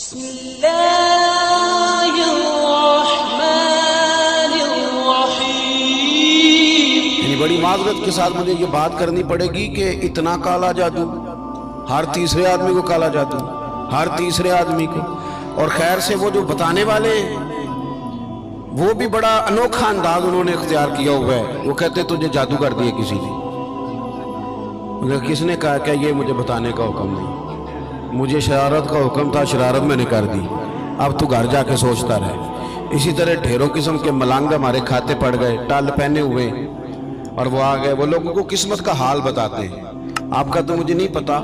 بسم اللہ الرحمن الرحیم۔ یعنی بڑی معذرت کے ساتھ مجھے یہ بات کرنی پڑے گی کہ اتنا کالا جادو، ہر تیسرے آدمی کو کالا جادو، ہر تیسرے آدمی کو، اور خیر سے وہ جو بتانے والے ہیں وہ بھی بڑا انوکھا انداز انہوں نے اختیار کیا ہوا ہے۔ وہ کہتے تجھے جادو کر دیے کسی نے۔ کس نے کہا کہ یہ مجھے بتانے کا حکم نہیں، مجھے شرارت کا حکم تھا، شرارت میں نے کر دی، اب تو گھر جا کے سوچتا رہے۔ اسی طرح ڈھیروں قسم کے ملنگ ہمارے کھاتے پڑ گئے، ٹال پہنے ہوئے، اور وہ آ گئے، وہ لوگوں کو قسمت کا حال بتاتے ہیں۔ آپ کا تو مجھے نہیں پتا،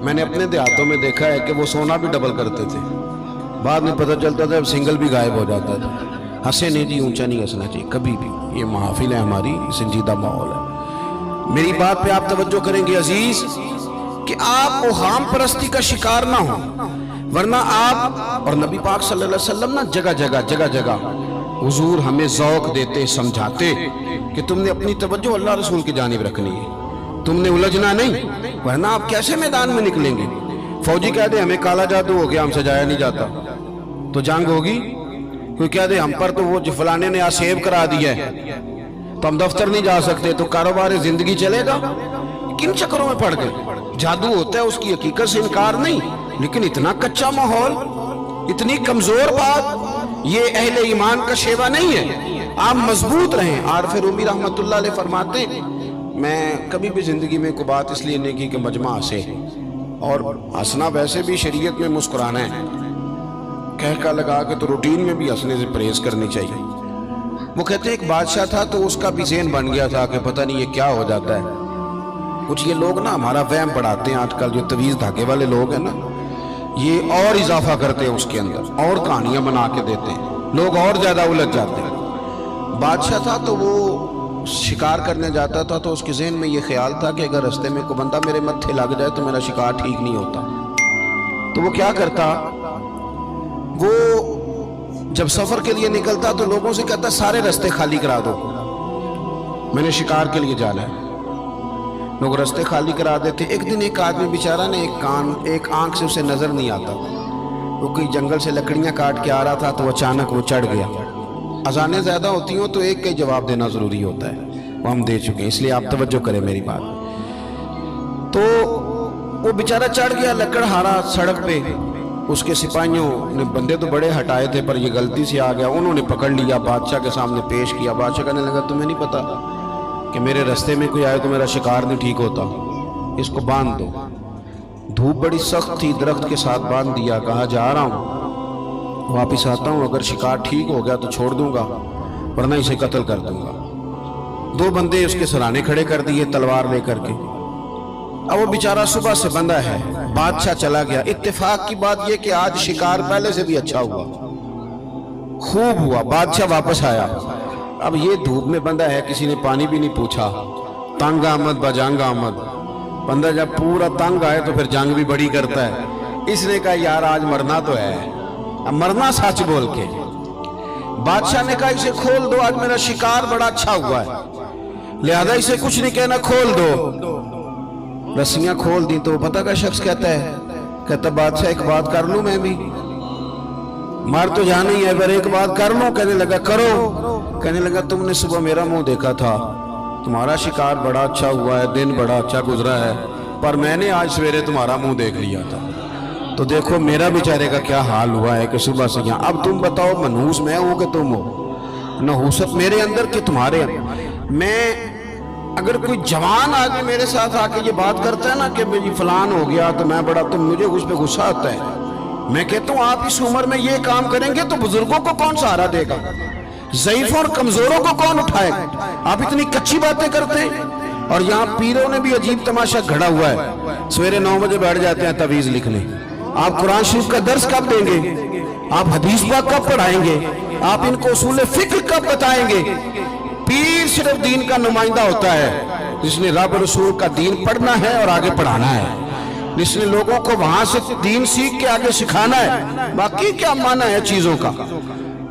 میں نے اپنے دیہاتوں میں دیکھا ہے کہ وہ سونا بھی ڈبل کرتے تھے، بعد میں پتہ چلتا تھا سنگل بھی غائب ہو جاتا تھا۔ ہنسے نہیں جی، اونچا نہیں ہنسنا چاہیے کبھی بھی، یہ محافل ہے ہماری، سنجیدہ ماحول ہے۔ میری بات پہ آپ توجہ کریں گے عزیز کہ آپ اوہام پرستی کا شکار نہ ہوں، ورنہ آپ اور نبی پاک صلی اللہ علیہ وسلم نا جگہ جگہ حضور ہمیں ذوق دیتے، سمجھاتے کہ تم نے اپنی توجہ اللہ رسول کی جانب رکھنی ہے، تم نے الجھنا نہیں، ورنہ آپ کیسے میدان میں نکلیں گے؟ فوجی کہہ دے ہمیں کالا جادو ہو گیا، ہم سے جایا نہیں جاتا، تو جنگ ہوگی؟ کوئی کہہ دے ہم پر تو وہ فلانے نے آسیب کرا دیا ہے تو ہم دفتر نہیں جا سکتے، تو کاروبار زندگی چلے گا؟ کن چکروں میں پڑ گئے؟ جادو ہوتا ہے، اس کی حقیقت سے انکار نہیں، لیکن اتنا کچا ماحول، اتنی کمزور بات، یہ اہل ایمان کا شیوا نہیں ہے۔ آپ مضبوط رہیں۔ عارف رومی رحمت اللہ علیہ فرماتے ہیں میں کبھی بھی زندگی میں کوئی بات اس لیے نہیں کی کہ مجمع ہنسے، اور ہنسنا ویسے بھی شریعت میں مسکرانا ہے، کہہ کا لگا کے تو روٹین میں بھی ہنسنے سے پرہیز کرنی چاہیے۔ وہ کہتے ہیں ایک بادشاہ تھا تو اس کا بھی ذہن بن گیا تھا کہ پتہ نہیں یہ کیا ہو جاتا ہے۔ کچھ یہ لوگ نا ہمارا وہم بڑھاتے ہیں، آج کل جو تویز دھاگے والے لوگ ہیں نا، یہ اور اضافہ کرتے ہیں اس کے اندر، اور کہانیاں بنا کے دیتے ہیں، لوگ اور زیادہ الجھ جاتے ہیں۔ بادشاہ تھا تو وہ شکار کرنے جاتا تھا تو اس کے ذہن میں یہ خیال تھا کہ اگر رستے میں کوئی بندہ میرے متھے لگ جائے تو میرا شکار ٹھیک نہیں ہوتا۔ تو وہ کیا کرتا، وہ جب سفر کے لیے نکلتا تو لوگوں سے کہتا سارے رستے خالی کرا دو، میں نے شکار کے لیے جانا ہے۔ لوگ رستے خالی کرا دیتے۔ ایک دن ایک آدمی بیچارہ نے ایک آنکھ سے اسے نظر نہیں آتا، وہ کوئی جنگل سے لکڑیاں کاٹ کے آ رہا تھا تو اچانک وہ چڑھ گیا۔ اذانیں زیادہ ہوتی ہوں تو ایک کا جواب دینا ضروری ہوتا ہے، وہ ہم دے چکے ہیں، اس لیے آپ توجہ کریں میری بات۔ تو وہ بیچارہ چڑھ گیا لکڑ ہارا سڑک پہ، اس کے سپاہیوں نے بندے تو بڑے ہٹائے تھے پر یہ غلطی سے آ گیا، انہوں نے پکڑ لیا، بادشاہ کے سامنے پیش کیا۔ بادشاہ کہنے لگا تمہیں نہیں پتا کہ میرے رستے میں کوئی آئے تو میرا شکار نہیں ٹھیک ہوتا، اس کو باندھ دو۔ دھوپ بڑی سخت تھی، درخت کے ساتھ باندھ دیا، کہا جا رہا ہوں، واپس آتا ہوں، اگر شکار ٹھیک ہو گیا تو چھوڑ دوں گا ورنہ اسے قتل کر دوں گا۔ دو بندے اس کے سرانے کھڑے کر دیے تلوار لے کر کے۔ اب وہ بیچارہ صبح سے بندہ ہے، بادشاہ چلا گیا۔ اتفاق کی بات یہ کہ آج شکار پہلے سے بھی اچھا ہوا، خوب ہوا، بادشاہ واپس آیا۔ اب یہ دھوپ میں بندہ ہے، کسی نے پانی بھی نہیں پوچھا، تنگ آمد بجنگ آمد، بندہ جب پورا تنگ آئے تو پھر جنگ بھی بڑی کرتا ہے۔ اس نے کہا یار آج مرنا تو ہے، اب مرنا سچ بول کے۔ بادشاہ نے کہا اسے کھول دو، آج میرا شکار بڑا اچھا ہوا ہے، لہذا اسے کچھ نہیں کہنا، کھول دو۔ رسیاں کھول دی تو پتہ کا شخص کہتا ہے بادشاہ ایک بات کر لوں میں بھی، مار تو جانا ہی ہے پر ایک بات کر لوں؟ کہنے لگا کرو۔ کہنے لگا تم نے صبح میرا منہ دیکھا تھا، تمہارا شکار بڑا اچھا ہوا ہے، دن بڑا اچھا گزرا ہے، پر میں نے آج سویرے تمہارا منہ دیکھ لیا تھا، تو دیکھو میرا بیچارے کا کیا حال ہوا ہے کہ صبح سے یہاں۔ اب تم بتاؤ منحوس میں ہوں کہ تم ہو؟ نحوست میرے اندر کہ تمہارے اندر؟ میں اگر کوئی جوان آدمی میرے ساتھ آ کے یہ بات کرتا ہے نا کہ میری فلان ہو گیا تو میں بڑا، تو مجھے اس پہ غصہ آتا ہے۔ میں کہتا ہوں آپ اس عمر میں یہ کام کریں گے تو بزرگوں کو کون سہارا دے گا؟ ضعیفوں اور کمزوروں کو کون اٹھائے گا؟ آپ اتنی کچی باتیں کرتے ہیں۔ اور یہاں پیروں نے بھی عجیب تماشا گھڑا ہوا ہے، سویرے 9 بجے بیٹھ جاتے ہیں تعویذ لکھنے۔ آپ قرآن شریف کا درس کب دیں گے؟ آپ حدیث پاک کب پڑھائیں گے؟ آپ ان کو اصول فقہ کب بتائیں گے؟ پیر صرف دین کا نمائندہ ہوتا ہے جس نے رب رسول کا دین پڑھنا ہے اور آگے پڑھانا ہے، جس نے لوگوں کو وہاں سے دین سیکھ کے آگے سکھانا ہے۔ باقی کیا معنی ہے چیزوں کا؟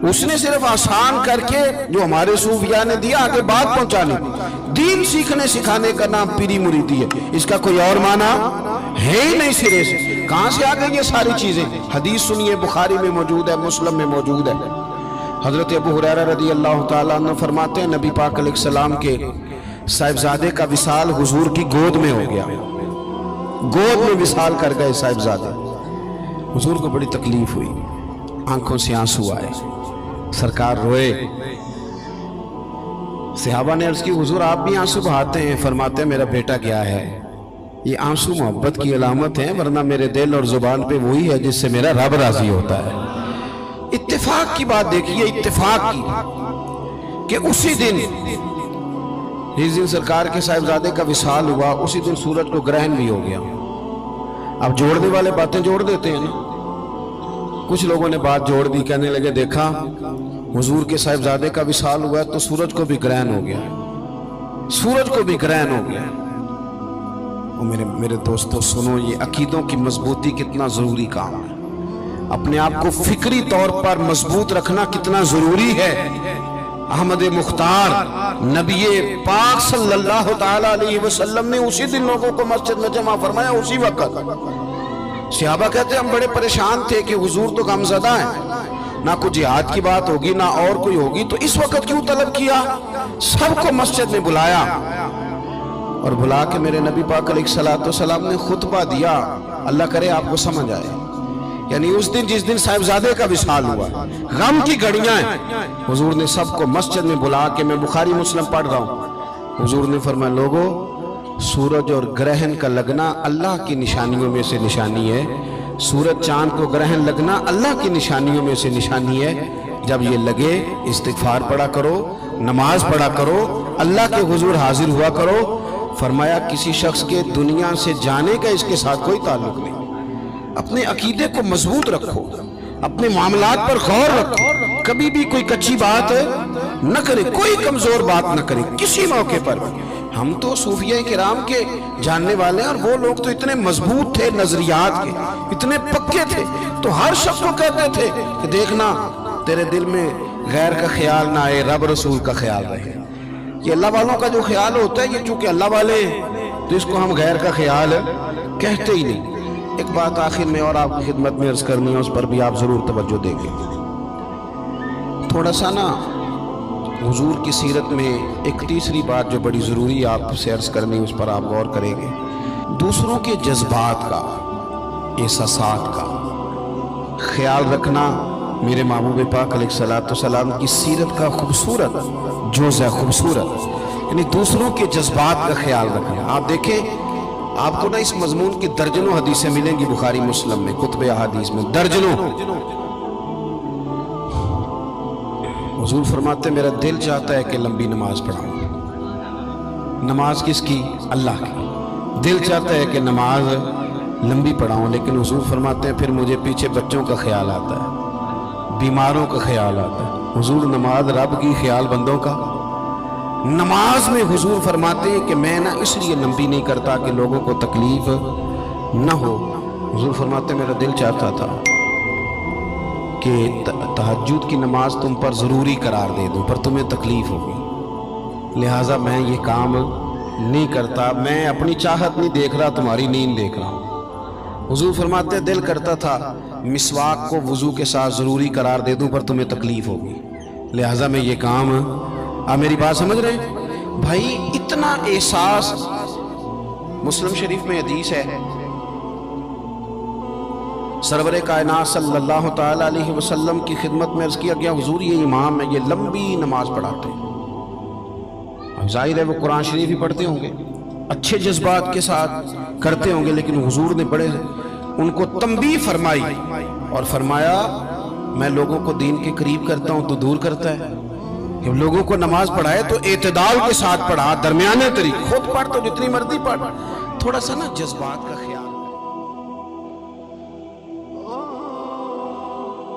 اس نے صرف آسان کر کے جو ہمارے صوفیاء نے دیا آگے بات پہنچانے۔ دین سیکھنے سکھانے کا نام پیری مریدی ہے، اس کا کوئی اور معنی ہے ہی نہیں سرے سے۔ کہاں سے آ گئی یہ ساری چیزیں؟ حدیث سنیے، بخاری میں موجود ہے، مسلم میں موجود ہے۔ حضرت ابو ہریرہ رضی اللہ تعالیٰ عنہ فرماتے ہیں نبی پاک علیہ السلام کے صاحبزادے کا وصال حضور کی گود میں ہو گیا، گود میں وصال کر گئے صاحبزادے۔ حضور کو بڑی تکلیف ہوئی، آنکھوں سے آنسو آئے، سرکار روئے۔ صحابہ نے عرض کی حضور آپ بھی آنسو بہاتے ہیں؟ فرماتے ہیں میرا بیٹا گیا ہے، یہ آنسو محبت کی علامت ہے، ورنہ میرے دل اور زبان پہ وہی ہے جس سے میرا رب راضی ہوتا ہے۔ اتفاق کی بات دیکھیے، اتفاق کی، کہ اسی دن جس دن سرکار کے صاحبزادے کا وصال ہوا اسی دن سورج کو گرہن بھی ہو گیا۔ اب جوڑنے والے باتیں جوڑ دیتے ہیں نا، کچھ لوگوں نے بات جوڑ دی، کہنے لگے دیکھا حضور کے صاحبزادے کا وصال ہوا تو سورج کو بھی گرہن ہو گیا، سورج کو بھی گرہن ہو گیا۔ اور میرے دوستو سنو، یہ عقیدوں کی مضبوطی کتنا ضروری کام ہے، اپنے آپ کو فکری طور پر مضبوط رکھنا کتنا ضروری ہے۔ احمد مختار نبی پاک صلی اللہ تعالیٰ علیہ وسلم نے اسی دن لوگوں کو مسجد میں جمع فرمایا، اسی وقت۔ صحابہ کہتے ہیں ہم بڑے پریشان تھے کہ حضور تو غمزدہ ہیں، نہ کوئی جہاد کی بات ہوگی نہ اور کوئی ہوگی، تو اس وقت کیوں طلب کیا؟ سب کو مسجد میں بلایا اور بلا کے میرے نبی پاک علیہ السلام نے خطبہ دیا۔ اللہ کرے آپ کو سمجھ آئے، یعنی اس دن جس دن صاحبزادے کا وصال ہوا، غم کی گھڑیاں ہیں، حضور نے سب کو مسجد میں بلا کے، میں بخاری مسلم پڑھ رہا ہوں، حضور نے فرمایا لوگو سورج اور گرہن کا لگنا اللہ کی نشانیوں میں سے نشانی ہے، سورج چاند کو گرہن لگنا اللہ کی نشانیوں میں سے نشانی ہے، جب یہ لگے استغفار پڑھا کرو، نماز پڑھا کرو، اللہ کے حضور حاضر ہوا کرو۔ فرمایا کسی شخص کے دنیا سے جانے کا اس کے ساتھ کوئی تعلق نہیں۔ اپنے عقیدے کو مضبوط رکھو، اپنے معاملات پر غور رکھو، کبھی بھی کوئی کچی بات نہ کرے، کوئی کمزور بات نہ کرے کسی موقع پر بھی۔ ہم تو صوفیہ کرام کے جاننے والے ہیں، اور وہ لوگ تو اتنے مضبوط تھے نظریات کے، اتنے پکے تھے، تو ہر شخص کو کہتے تھے کہ دیکھنا تیرے دل میں غیر کا خیال نہ آئے، رب رسول کا خیال رہے۔ یہ اللہ والوں کا جو خیال ہوتا ہے، یہ چونکہ اللہ والے ہیں تو اس کو ہم غیر کا خیال کہتے ہی نہیں۔ ایک بات آخر میں اور آپ کی خدمت میں عرض کرنی ہے، اس پر بھی آپ ضرور توجہ دیں گے۔ تھوڑا سا نا حضور کی سیرت میں ایک تیسری بات جو بڑی ضروری ہے آپ سے عرض کرنی ہے، اس پر آپ غور کریں گے۔ دوسروں کے جذبات کا، احساسات کا خیال رکھنا میرے محبوب پاک علیہ السلام کی سیرت کا خوبصورت جزء ہے، خوبصورت، یعنی دوسروں کے جذبات کا خیال رکھنا۔ آپ دیکھیں آپ کو نا اس مضمون کی درجنوں حدیثیں ملیں گی بخاری مسلم میں، کتب احادیث میں درجنوں۔ حضور فرماتے ہیں میرا دل چاہتا ہے کہ لمبی نماز پڑھاؤں۔ نماز کس کی؟ اللہ کی۔ دل چاہتا ہے کہ نماز لمبی پڑھاؤں، لیکن حضور فرماتے ہیں پھر مجھے پیچھے بچوں کا خیال آتا ہے، بیماروں کا خیال آتا ہے۔ حضور نماز رب کی، خیال بندوں کا۔ نماز میں حضور فرماتے ہیں کہ میں نہ اس لیے لمبی نہیں کرتا کہ لوگوں کو تکلیف نہ ہو۔ حضور فرماتے ہیں میرا دل چاہتا تھا کہ تہجد کی نماز تم پر ضروری قرار دے دوں، پر تمہیں تکلیف ہوگی، لہٰذا میں یہ کام نہیں کرتا، میں اپنی چاہت نہیں دیکھ رہا، تمہاری نیند دیکھ رہا ہوں۔ حضور فرماتے ہیں دل کرتا تھا مسواک کو وضو کے ساتھ ضروری قرار دے دوں، پر تمہیں تکلیف ہوگی، لہٰذا میں یہ کام۔ آپ میری بات سمجھ رہے ہیں بھائی؟ اتنا احساس۔ مسلم شریف میں حدیث ہے، سرور کائنات صلی اللہ تعالیٰ علیہ وسلم کی خدمت میں عرض کیا گیا حضور یہ امام ہے، یہ لمبی نماز پڑھاتے ہیں۔ ظاہر ہے وہ قرآن شریف ہی پڑھتے ہوں گے، اچھے جذبات کے ساتھ کرتے ہوں گے، لیکن حضور نے بڑے ان کو تنبیہ فرمائی اور فرمایا میں لوگوں کو دین کے قریب کرتا ہوں تو دور کرتا ہے۔ جب لوگوں کو نماز پڑھائے تو اعتدال کے ساتھ پڑھا، درمیانے طریقے، خود پڑھ تو جتنی مرضی پڑھ، تھوڑا سا نا جذبات کا خیال۔